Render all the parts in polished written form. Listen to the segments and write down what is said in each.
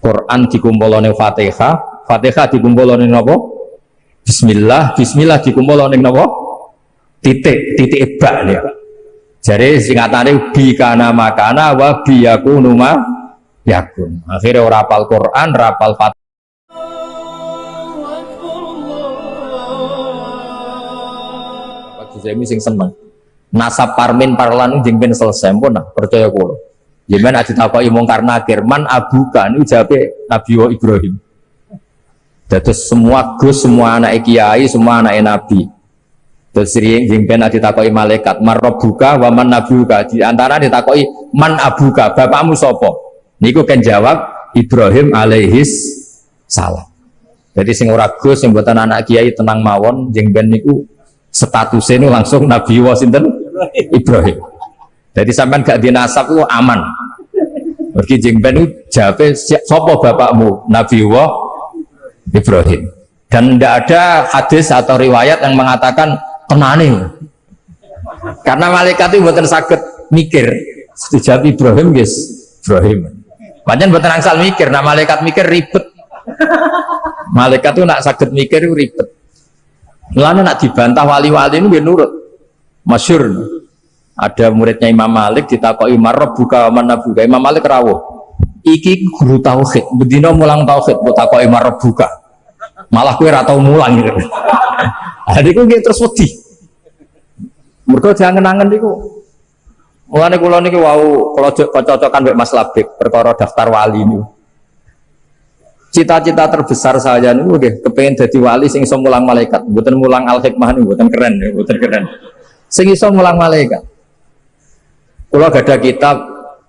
Quran dikumpulane Fatihah, Fatihah dikumpulane napa? Bismillah, Bismillah dikumpulane napa? Titik ba ya. Jadi singkatane bi kana makana wa bi yakunu ma yakun. Akhirnya ora hafal Quran, ora hafal Fatihah. Saya sing seneng. Nasab parmin parlan jeung ben selesai pun nah, percaya kula. Jenengan ati takoki mungkar nakir man abuka niku jawabe Nabi Ibrahim. Dados semua gus, semua anak kiai, semua anak nabi. Terus jeung ben ati takoki malaikat marabbuka wa man nabiuka, di antara ditakoki man abuka, bapakmu sapa? Niku kan jawab Ibrahim alaihis salam. Jadi sing ora gus sing mboten anak kiai tenang mawon jeung ben niku statusnya ini langsung Nabi Wasinten Ibrahim. Jadi sampean gak dinasab itu aman. Pergi jengben itu jawabnya sopo bapakmu Nabi Ibrahim. Dan tidak ada hadis atau riwayat yang mengatakan tenane. Karena malaikat itu buatan sakit mikir. Dijawab Ibrahim guys, Ibrahim. Panjang buatan angsal mikir. Nah malaikat mikir ribet. Malaikat itu nak sakit mikir itu ribet. Mulane nak dibantah wali-wali ini dia nurut. Masyhur. Ada muridnya Imam Malik ditakoki marabbuka wa man nabuka. Imam Malik rawuh. Iki guru tauhid, bedina mulang tauhid mbok takoki marabbuka. Malah kowe ora tau mulang gitu. Adiku nggih terus wedi. Mergo jangan-angen niku. Mulane kula niki wau kula cocokan mek Mas Labib perkara daftar wali niku. Cita-cita terbesar saya niku nggih kepengin dadi wali sing iso mulang malaikat, mboten mulang al-hikmah niku mboten keren ya, mboten keren. Sing iso mulang malaikat. Kula gadah kitab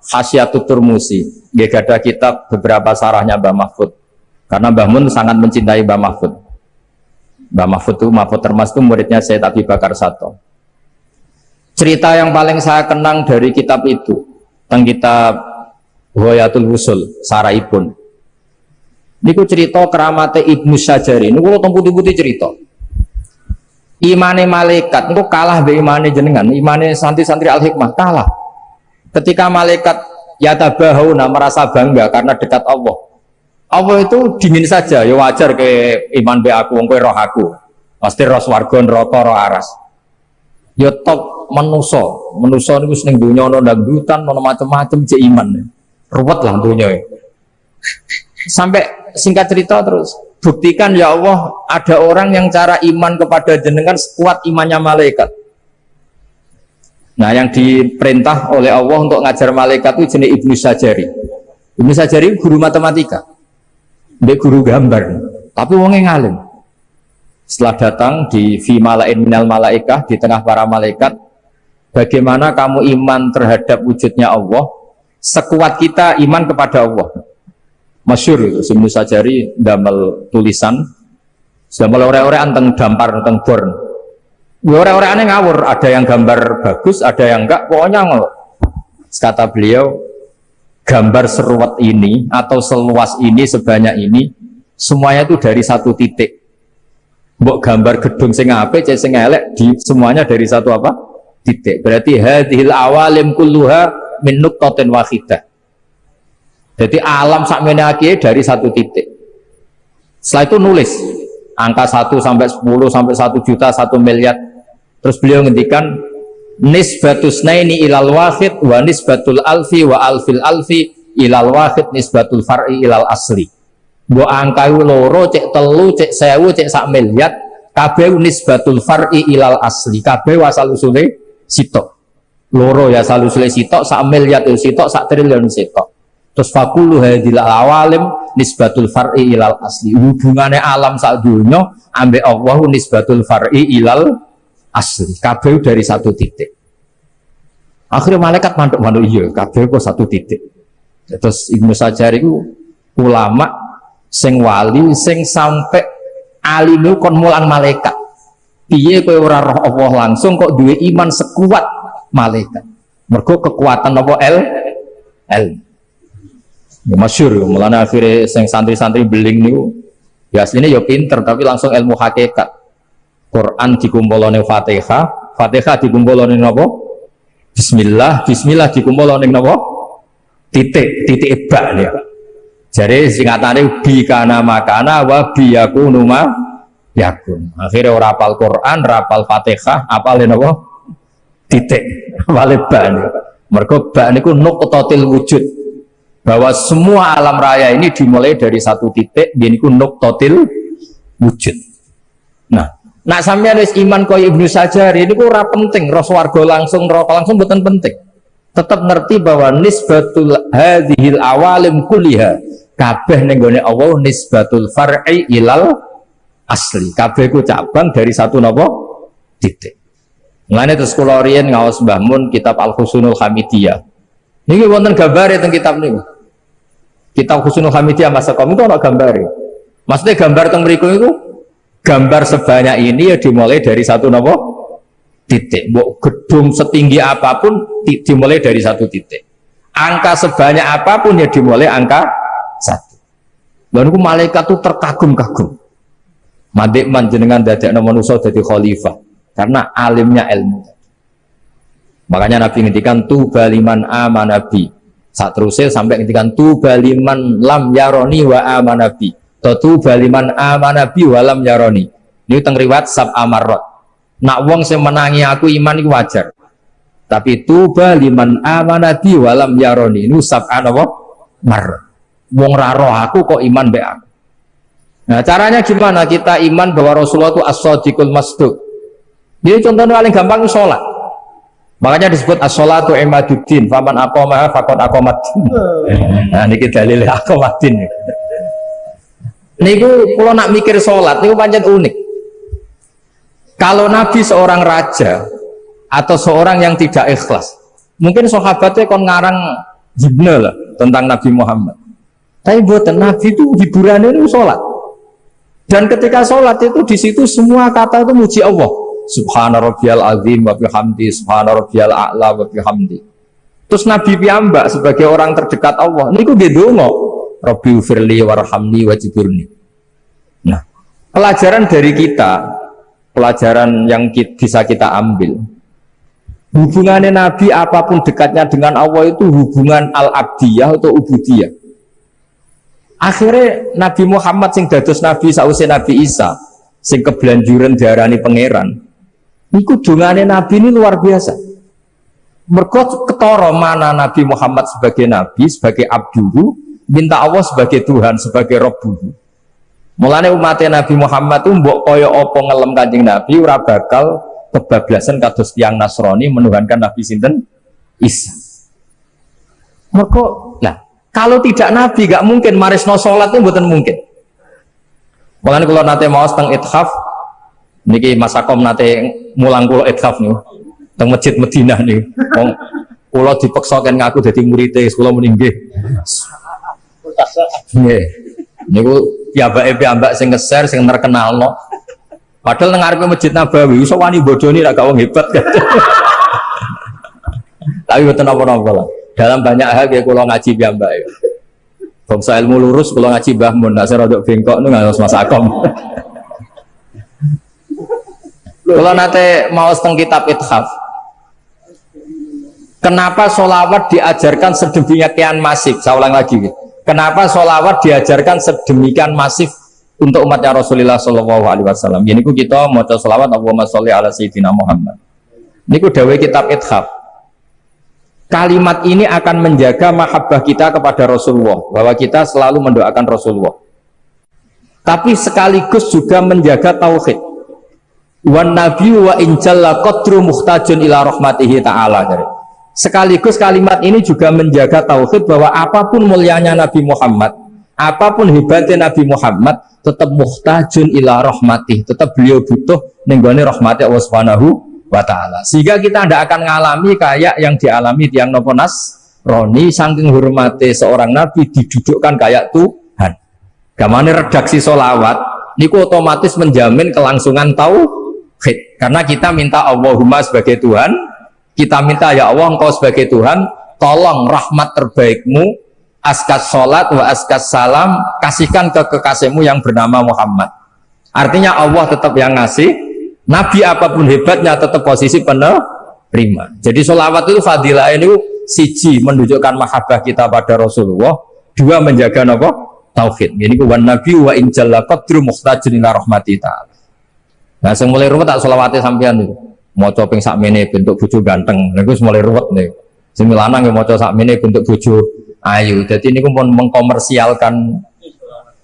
Hasyatut Turmusi, nggih gadah kitab beberapa sarahnya Mbah Mahfud. Karena Mbah Mun sangat mencintai Mbah Mahfud. Mbah Mahfud itu Mahfud Termas itu muridnya Sayyid Abi Bakar Sato. Cerita yang paling saya kenang dari kitab itu tentang kitab Ghayatul Wusul Saraibun. Niku cerita keramate Ibnu Syajari. Niku kula putih-putih cerita. Imane malaikat niku kalah be imane jenengan. Imane santri-santri al-hikmah kalah. Ketika malaikat yatabahauna merasa bangga karena dekat Allah. Allah itu dingin saja, ya wajar ke iman be aku wong kowe roh aku. Pasti roh swarga neraka roh aras. Ya top manusa. Manusa niku seneng donya ana dangdutan ana macam-macam cek iman. Ruwet lah donya. Sampai singkat cerita terus buktikan ya Allah ada orang yang cara iman kepada jenengan sekuat imannya malaikat. Nah yang diperintah oleh Allah untuk ngajar malaikat itu jenis Ibnu Syajari. Ibnu Syajari guru matematika, dia guru gambar, tapi wongnya ngalim. Setelah datang di fi malain minal malaikah, di tengah para malaikat, bagaimana kamu iman terhadap wujudnya Allah sekuat kita iman kepada Allah. Masyhur itu Ibnu Syajari damel tulisan damel ore-ore anteng dampar anteng born. Ore-ore aneh ngawur, ada yang gambar bagus, ada yang enggak, pokoknya ngawur. Kata beliau, gambar seruat ini atau seluas ini sebanyak ini semuanya itu dari satu titik. Mbok gambar gedung sing apik cek sing elek di semuanya dari satu apa? Titik. Berarti hadhil awalim kulluha min nuqtatin wahidah. Jadi alam sakmene akeh dari satu titik. Setelah itu nulis angka 1 sampai 10 sampai 1 juta 1 miliar. Terus beliau ngendikan nisbatus naini ilal wahid wa nisbatul alfi wa alfil alfi ilal wahid nisbatul far'i ilal asli. Mbok angka loro cek telu cek 1000 cek sak miliar kabeh nisbatul far'i ilal asli. Kabeh asal usule sitok. Loro ya asal usule sitok, sak miliar itu sitok, sak triliun sitok. Terus fakulu hadil awalim nisbatul far'i ilal asli. Hubungannya alam sak dunya ambek Allah nisbatul far'i ilal asli. Kabeh dari satu titik. Akhirnya malaikat manduk-manduk iya, kabeh kok satu titik. Terus Ibnu Syajari itu ulama sing wali sing sampai alimu kon mulang malaikat. Piye kowe ora roh Allah langsung kok duwe iman sekuat malaikat. Mergo kekuatan apa ilmu. Ya, masyhur, mulane akhirnya sing santri-santri beling niku ya aslinya ya pinter tapi langsung ilmu hakikat. Quran dikumpulane Fatihah, Fatihah dikumpulane napa? Bismillah, Bismillah dikumpulane napa? Titik ba ya. Jadi singkatannya bi kana makana wa bi yakunu ma yakun. Akhirnya ora hafal Quran, ora hafal Fatihah, hafalin apa? Titik. Hafal ba niku. Mergo ba niku nuqtatil wujud. Bahwa semua alam raya ini dimulai dari satu titik, niku nuqtatil wujud. Nah, nak sampeyan wis iman kaya Ibnu Sajari niku ora penting roh swarga langsung, neraka langsung mboten penting. Tetap ngerti bahwa nisbatul hadhil awalim kulliha kabeh ning gone Allah nisbatul far'i ilal asli. Kabeh ku cabang dari satu napa titik. Mulane terus kula riyen ngaos Mbah Mun kitab Al-Husnul Hamidiyah. Niki wonten gambare teng kitab niku. Kitab Husnul Hamidiyah Mas Sakom itu ana gambare. Maksudnya gambar teng mriku iku gambar sebanyak ini ya dimulai dari satu napa titik. Mbok gedung setinggi apapun dimulai dari satu titik. Angka sebanyak apapun ya dimulai angka satu. Lalu malaikat itu terkagum-kagum. Madik manjenengan dadekno manusa dadi khalifah karena alimnya ilmu. Makanya Nabi ngendikan tuba liman amanabi. Saat terusnya sampai ngendikan tuba liman lam yaroni wa amanabi. Tuba liman amanabi wa lam yaroni. Ini teng riwayat sab amarot. Nak wong sing menangi aku iman iku wajar. Tapi tuba liman amanabi wa lam yaroni. Ini sab'an apa? Mar. Wong ra roh aku kok iman mbek aku. Nah, caranya gimana kita iman bahwa Rasulullah itu as-shadiqul masduq? Jadi contohnya paling gampang sholat. Makanya disebut as-sholatu imaduddin. Faman aqamaha faqad aqamaddin. Nah, niki dalil aqamaddin. Niku kalau nak mikir sholat niku pancen unik. Kalau Nabi seorang raja atau seorang yang tidak ikhlas, mungkin sahabatnya kon ngarang jibna lah tentang Nabi Muhammad. Tapi buatan Nabi itu hiburannya itu sholat. Dan ketika sholat itu di situ semua kata itu muji Allah. Subhana rabbiyal azim wa bihamdi, subhana rabbiyal a'la wa bihamdi. Terus Nabi piyambak sebagai orang terdekat Allah, niku nggih donga, Rabbi ufirli warhamni wajiburni. Nah, pelajaran dari kita, pelajaran yang bisa kita ambil, hubungannya Nabi apapun dekatnya dengan Allah itu hubungan al-abdiyah atau ubudiyah. Akhirnya Nabi Muhammad sing dados Nabi sausé Nabi Isa sing kebelanjuran diarani pangeran. Niku dungane Nabi ini luar biasa. Mergo ketara mana Nabi Muhammad sebagai Nabi, sebagai abduhu, minta Allah sebagai Tuhan, sebagai Rabbuhu. Mulane umatnya Nabi Muhammad itu mbok kaya apa ngelem Kanjeng Nabi ora bakal kebablasan kados tiyang Nasrani menuhankan Nabi sinten Isa. Mergo lah kalau tidak Nabi gak mungkin marisno sholat itu mboten mungkin. Makanya kalau nate mau teng ithaf niki Mas Sakom nate mulang kula ithaf niku teng masjid Madinah niku. Wong kula dipaksa kan ngaku dadi murid-e kula muni nggih. Nggih. Niku piyambake sing nge-share sing terkenalno. Padahal nang ngarepe Masjid Nabawi iso wani bodoni ra gak wong hebat kan. Tapi mboten napa-napa lah. Dalam banyak hal kayak kalau ngaji piyambake. Bangsa ilmu lurus kalau ngaji Mbah Mun, nek rodok bengkok niku harus Mas Akom. Kalau nate mau teng kitab Ithaf. Kenapa sholawat diajarkan sedemikian masif? Saya ulang lagi. Kenapa sholawat diajarkan sedemikian masif untuk umatnya Rasulullah Shallallahu Alaihi Wasallam? Ini kita mau sholawat Allahumma sholli ala Sayyidina Muhammad. Ini dawai kitab Ithaf. Kalimat ini akan menjaga mahabbah kita kepada Rasulullah, bahwa kita selalu mendoakan Rasulullah. Tapi sekaligus juga menjaga tauhid. Wan nabiyyu wa injalla qadru muhtajun ila rahmatihi ta'ala. Sekaligus kalimat ini juga menjaga tauhid bahwa apapun mulianya Nabi Muhammad, apapun hebatnya Nabi Muhammad, tetap muhtajun ila rahmatih, tetap beliau butuh nenggone rahmati Allah Subhanahu wa ta'ala. Sehingga kita tidak akan mengalami kayak yang dialami tiang nopo Nasrani, saking hormati seorang nabi didudukkan kayak Tuhan. Gamane redaksi sholawat niku otomatis menjamin kelangsungan tauhid. Karena kita minta Allahumma sebagai Tuhan, kita minta ya Allah engkau sebagai Tuhan, tolong rahmat terbaikmu, askas sholat wa askas salam, kasihkan ke kekasihmu yang bernama Muhammad. Artinya Allah tetap yang ngasih, Nabi apapun hebatnya tetap posisi penerima. Jadi sholawat itu fadilah ini siji menunjukkan mahabbah kita pada Rasulullah, Dua, menjaga apa? Tauhid. Ini ku wan nabi wa in jalla qadru muhtajin ila rahmati ta'ala. Nah, sing mulai ruwet tak selawate sampean niku. Maca ping sakmene bentuk bojo ganteng. Niku mulai ruwet niku. Sing lanang ya maca sakmene bentuk bojo ayu. Jadi niku pun mengkomersialkan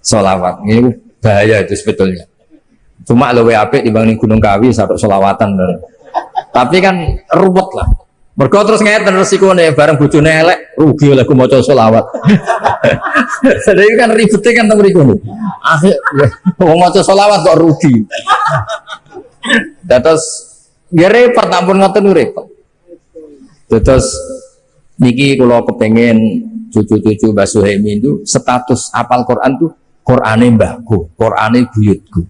selawat. Ini bahaya itu sebetulnya. Cuma luwe apik dibanding Gunung Kawi satu selawatan. Tapi kan ruwet lah. Mergo terus ngeten resikone bareng bojone elek rugi oleh ku maca selawat. Jadi kan ribete kan teng mriku. Akhir wong maca selawat kok rugi. Terus ya repot ampun ngoten repot. Terus niki kula kepengin cucu-cucu Mbah Suhaimi itu status apal Quran tuh Qurane mbahku, Qurane buyutku.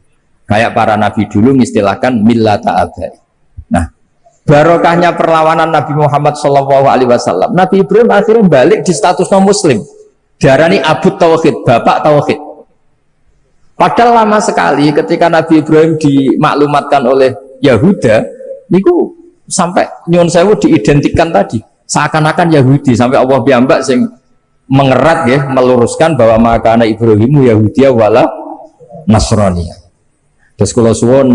Kayak para nabi dulu mengistilahkan millata abai. Nah, barokahnya perlawanan Nabi Muhammad SAW. Nabi Ibrahim akhirnya balik di status non muslim. Diarani Abu Tauhid, bapak Tauhid. Padahal lama sekali ketika Nabi Ibrahim dimaklumatkan oleh Yahuda, niku sampai nyuwun sewu diidentikan tadi seakan-akan Yahudi, sampai Allah piyambak sing mengerat ya, meluruskan bahwa maka anak Ibrahimu Yahudiyah wala Nasraniyah. Terus kalau suwun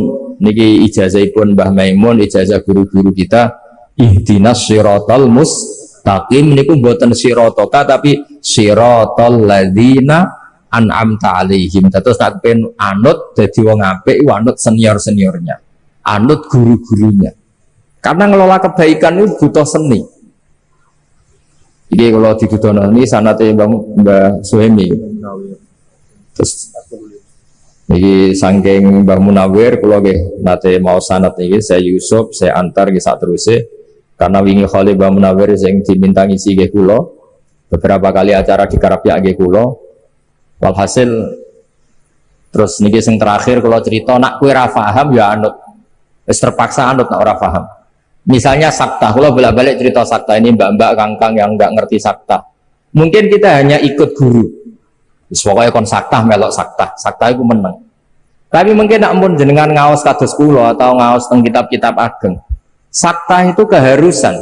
niki ijazahipun Mbah Maimun, ijazah guru-guru kita, ihdinas siratal mustaqim niku mboten siratoka tapi siratal ladzina an'amta alaihim. Terus tak pen anut dadi wong apik, anut senior-seniornya, anut guru-gurunya. Karena ngelola kebaikan itu butuh seni. Jadi kalau didudono ini sanate Mbah Suhaimi. Terus iki saking Mbah Munawir kula nggih nate mau sanad niki saya Yusuf saya antar nggih sak teruse karena wingi Khalil Mbah Munawir sing diminta ngisi nggih kula beberapa kali acara di Karapyak nggih kula walhasil terus niki sing terakhir kula cerita nak kowe ra paham ya anut wis terpaksa anut nak ora paham. Misalnya sakta, kula bolak-balik cerita sakta ini mbak-mbak kangkang yang enggak ngerti sakta. Mungkin kita hanya ikut guru. Pokoknya kon sakta melok sakta itu menang. Tapi mungkin nak mun jenengan ngaos kados kula atau ngaos teng kitab-kitab ageng. Sakta itu keharusan.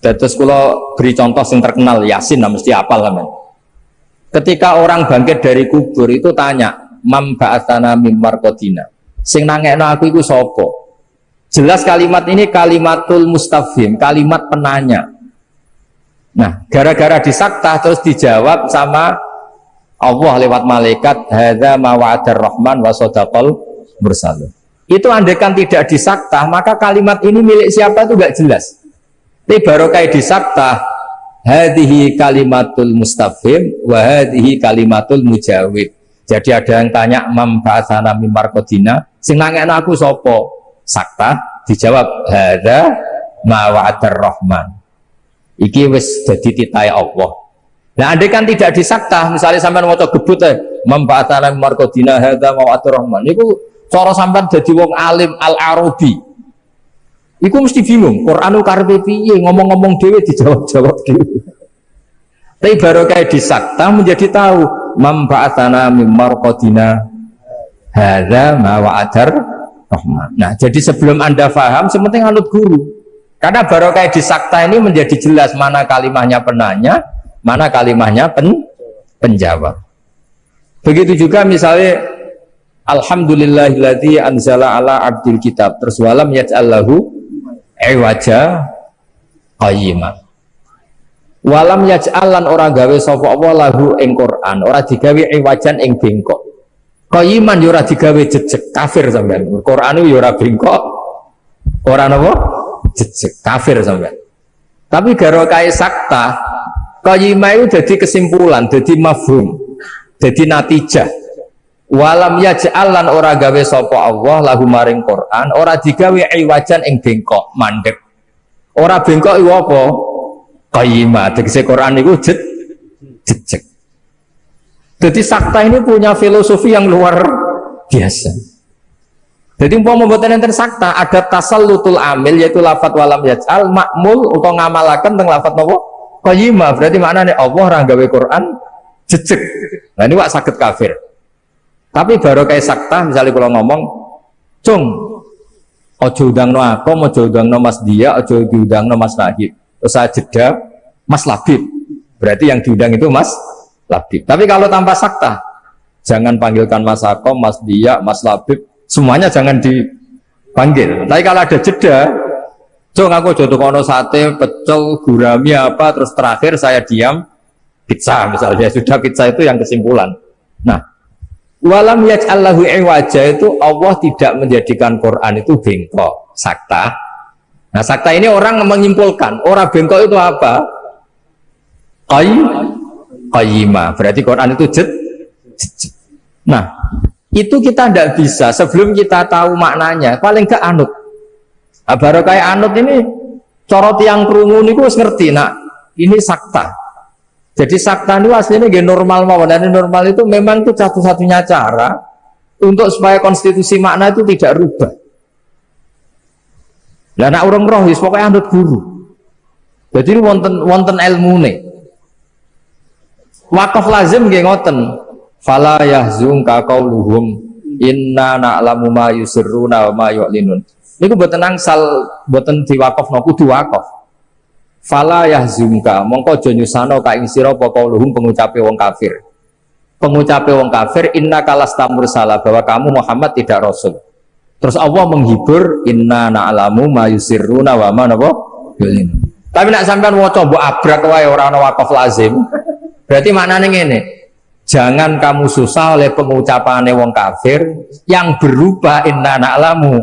Terus kula beri contoh yang terkenal Yasin, nah mesti apal kan. Ketika orang bangkit dari kubur itu tanya, "Mam ba'atsana mim marqadina." Sing nangekno aku iku sapa? Jelas kalimat ini kalimatul mustafhim, kalimat penanya. Nah, gara-gara disakta terus dijawab sama Allah lewat malaikat, hadza ma wa'adar rahman wa shadaqal mursalun. Itu andaikan tidak disakta, maka kalimat ini milik siapa itu enggak jelas. Tapi barokah disakta, hadhihi kalimatul mustafhim wa hadhihi kalimatul mujawib. Jadi ada yang tanya mam ba'atsana mim marqadina, sing nangekno aku sapa? Sakta dijawab hadza ma wa'adar rahman. Iki wis dadi titahe Allah. Nah, andai kan tidak disakta, misalnya sampean maca gebut memba'atsana marqadina hadza ma wa'adar rahman. Niku cara sampean dadi wong alim al-Arabi. Iku mesti bingung, Qur'anu karepe piye, ngomong-ngomong dhewe dijawab-jawab dhewe. Tapi barokah disakta menjadi tahu memba'atsana marqadina hadza ma wa'adar rahman. Nah, jadi sebelum Anda paham, sepenting anut guru. Karena barokah disakta ini menjadi jelas mana kalimahnya penanya, mana kalimahnya penjawab. Begitu juga misalnya alhamdulillahilladzi anzala ala abdil kitab terus walam yaj'allahu iwaja qayyima. Walam yaj'alan ora gawe sapa apa lahu ing Quran, ora digawe iwajan ing bengkok. Qayyiman yo ora digawe jejeg, kafir sampean. Quran yo ora bengkok, ora napa? Jejeg, kafir sampean. Tapi barokah sakta, qayyimah itu jadi kesimpulan, jadi mafhum, jadi natijah. Walam yaj'alan ora gawe sapa Allah lahu maring Quran, ora digawe iwajan ing bengkok, mandek. Ora bengkok iku apa? Qayyimah. Tegese Quran iku jejeg. Jadi sakta ini punya filosofi yang luar biasa. Jadi umpama mboten enten sakta, ada tasallutul amil yaitu lafat walam yaj'al makmul atau ngamalaken teng lafat napa? Qayyimah. Berarti maknane Allah ora gawe Quran jejeg. Nah ini wak saged kafir. Tapi barokah sakta misalnya kalau ngomong, "Cung, ojo udangno aku, ojo udangno Mas Dia, ojo diudangno Mas Nahib." Terus saya jeda, "Mas Labib." Berarti yang diundang itu Mas Labib. Tapi kalau tanpa sakta, jangan panggilkan Mas Akom, Mas Dia, Mas Labib, semuanya jangan dipanggil. Tapi kalau ada jeda, Jong aku jodoh kono sate, pecel, gurami apa, terus terakhir saya diam pizza misalnya. Sudah pizza itu yang kesimpulan. Nah, walam yaj'allahu iwaja itu Allah tidak menjadikan Quran itu bengkok, sakta. Nah, sakta ini orang menyimpulkan, orang bengkok itu apa? Qayyimah. Berarti Quran itu jed. Nah, itu kita tidak bisa sebelum kita tahu maknanya, paling ke anut. Nah, baru kayak anut ini corot yang kerungu ini gue ngerti. Nah, ini sakta. Jadi sakta itu aslinya gak normal mau, dan normal itu memang itu satu-satunya cara untuk supaya konstitusi makna itu tidak rubah. Lah nak urung roh wis pokoke anut guru. Jadi wonten ilmune. Wakaf lazim nggih ngoten. Fala yahzunka qauluhum inna na'lamu ma yusirruna wa ma yu'linun. Niku mboten angsal mboten diwakafno kudu wakaf. Fala yahzunka mongko aja nyusano ka ing sira apa qauluhum pengucape wong kafir. Pengucape wong kafir innaka lasta mursala, bahwa kamu Muhammad tidak rasul. Terus Allah menghibur inna na'lamu ma yusirruna wa ma napa yu'linun. Tapi nak sampean waca mbok abrak wae ora ana wakaf lazim. Berarti maknanya ngene, jangan kamu susah oleh pengucapannya wong kafir yang berubah inna na'lamu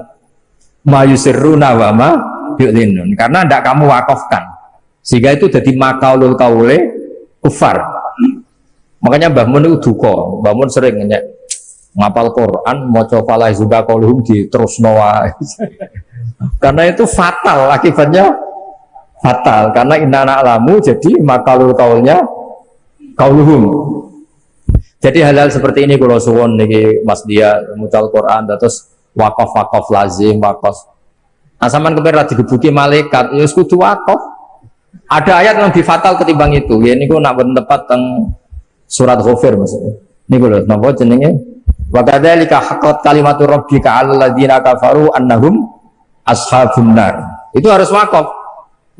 ma yusirruna wa ma yu'linun, karena tidak kamu wakafkan, sehingga itu jadi makaulul kaule kufar. Makanya Mbah Mun itu duka, Mbah Mun sering ngecek ngapal Quran, maca fala zuba qauluhum di terus wae. Karena itu fatal, akibatnya fatal, karena inna na'lamu jadi makaulul kaulnya kauluhum. Jadi hal-hal seperti ini kalau suwon niki Mas Dia mucal Quran terus wakaf lazim wakaf. Nah sampean kepen ra digebuki malaikat ya kudu wakaf. Ada ayat yang lebih fatal ketimbang itu. Ya niku nak ben tepat teng surat Ghafir maksudnya. Niku lho napa jenenge? Wa kadzalika haqqat kalimatu rabbika 'alal ladzina kafaru annahum ashabun nar. Itu harus wakaf.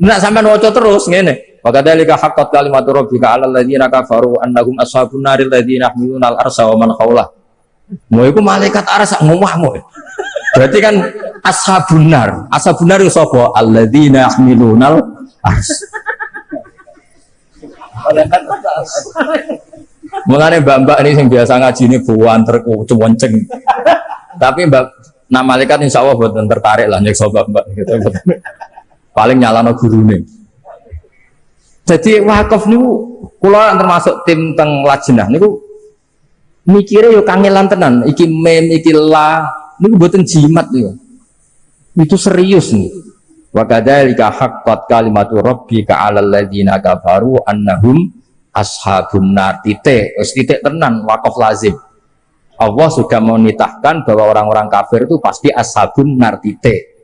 Nek sampean waca terus ngene. Wa kadzalika haqqat kalimatu rabbika 'alal ladzina kafaru annahum ashabun naril ladzina yahmiluna al-arsha wa man haulah. Mau iku malaikat arsy ngomahmu. Berarti kan ashabun nar. Ashabun nar itu sapa? Alladzina yahmiluna al-arsy. Mulane mbak-mbak ini yang biasa ngaji ini buanter cuwonceng. Tapi mbak nah malaikat insyaallah boten tertarik lah nyekso mbak-mbak gitu. Paling nyalano gurune. Jadi wakaf niku kula termasuk tim teng lajnah niku mikire yo kangelan tenan, iki mem iki la niku mboten jimat niku. Itu serius nih. Wa kadzalika haqqat kalimatu rabbika 'alal ladzina kafaru annahum ashabun nar. Titik tenan wakaf lazim. Allah sudah menitahkan bahwa orang-orang kafir itu pasti ashabun nar titik.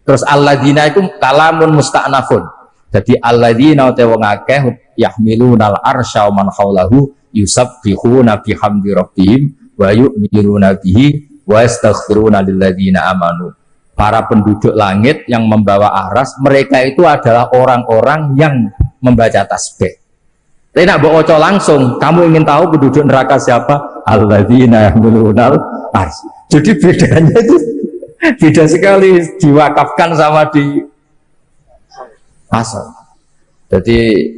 Terus alladzina itu kalamun musta'nafun. Jadi alladzina te wong akeh yahmilunal arsya wa man haulahu yusabbihuna bihamdi rabbihim wa yu'minuna bihi wa yastaghfiruna lilladzina amanu. Para penduduk langit yang membawa aras, mereka itu adalah orang-orang yang membaca tasbih. Tapi nak baca langsung, kamu ingin tahu penduduk neraka siapa? Alladzina yahmilunal arsy. Jadi bedanya itu beda sekali diwakafkan sama di asal. Jadi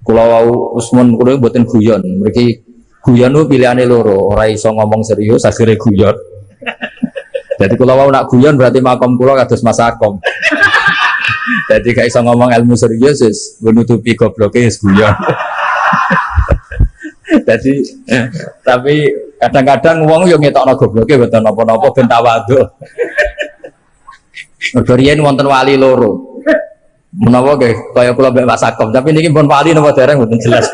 kalau Usman kulo mboten guyon, mriki guyon itu pilihane loro, ora iso ngomong serius akhirnya guyon. Jadi kalau mau nak guyon berarti makom kulo kados Mas Akom. Jadi gak iso ngomong ilmu serius wis nutupi gobloke wis guyon. Jadi tapi kadang-kadang wong yo ngetokno gobloke mboten napa-napa ben tawadhu. Mergorian wonten wali loro. Menawa kaya kula mbek Mas Akom, tapi niki pun wali napa dereng mboten jelas.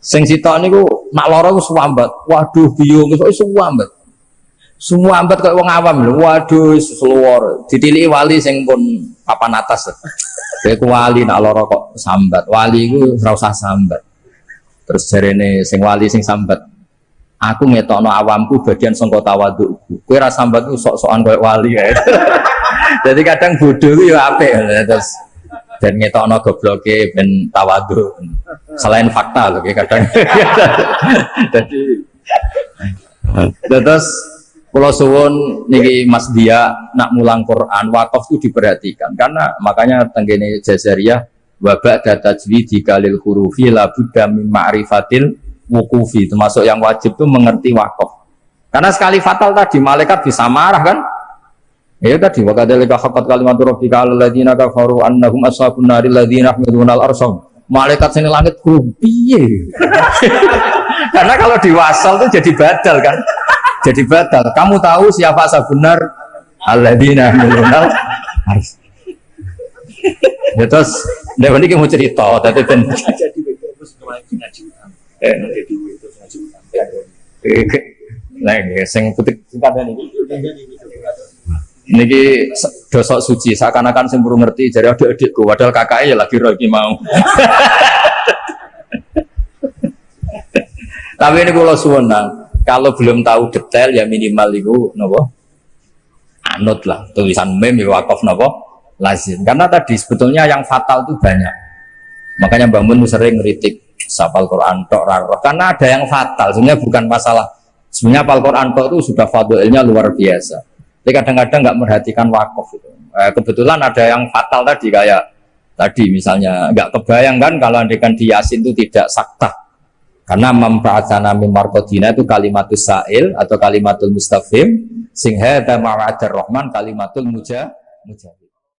Sing sitok niku nak lara ku suwambat. Waduh biyung kok suwambat. Semua ambat kaya wong awam lho. Waduh seluwur. Ditiliki wali sing pun papan atas. Kayak wali nak lara kok sambat. Wali ku ora usah sambat. Terus jarene sing wali sing sambat. Aku ngetokno awamku bagian sangka tawadhuku. Kowe ra sambat ku sok-sokan koyo wali kae. Jadi kadang bodoh itu ya apik. Terus dan ngetokno gobloke ben tawadhu. Selain fakta loh kadang. Jadi terus kalau suwun niki Mas Dia nak mulang Quran wakaf itu diperhatikan karena makanya tenggene Jazariyah wa ba'da tajwidi kalil hurufi la budda min ma'rifatil wuqufi, termasuk yang wajib itu mengerti wakaf. Karena sekali fatal tadi malaikat bisa marah kan? Ya tadi wa kadzalika haqqat kalimatu rabbika 'alal ladzina kafaru annahum ashabun naril ladzina yahmiluna al-arsy. Malaikat sini langit piye? Karena kalau diwasal itu jadi badal kan? Jadi batal. Kamu tahu siapa sebenar alladzina yahmiluna al-arsy. Ya terus nek niki mau cerita dadi ben jadi terus ngaji. Jadi itu ngaji. Lah sing putih singkatan niki dosok suci seakan-akan sing burung ngerti jare adik-adikku padahal kakaknya ya lagi rogi mau. Tapi ini kalau suwenang kalau belum tahu detail ya minimal itu napa anut lah tulisan mem ya wakaf napa lazim karena tadi sebetulnya yang fatal itu banyak. Makanya Mbak Mun sering ngeritik sapal Quran tok raro karena ada yang fatal sebenarnya bukan masalah. Sebenarnya apal Quran itu sudah fadilnya luar biasa. Tapi kadang-kadang nggak merhatikan wakaf itu. Kebetulan ada yang fatal tadi kayak tadi misalnya nggak kebayang kan kalau andekan di Yasin itu tidak saktah. Karena membahasana min marqadina itu kalimatus sa'il atau kalimatul mustafhim sing hadza ma'adar rahman kalimatul mujah.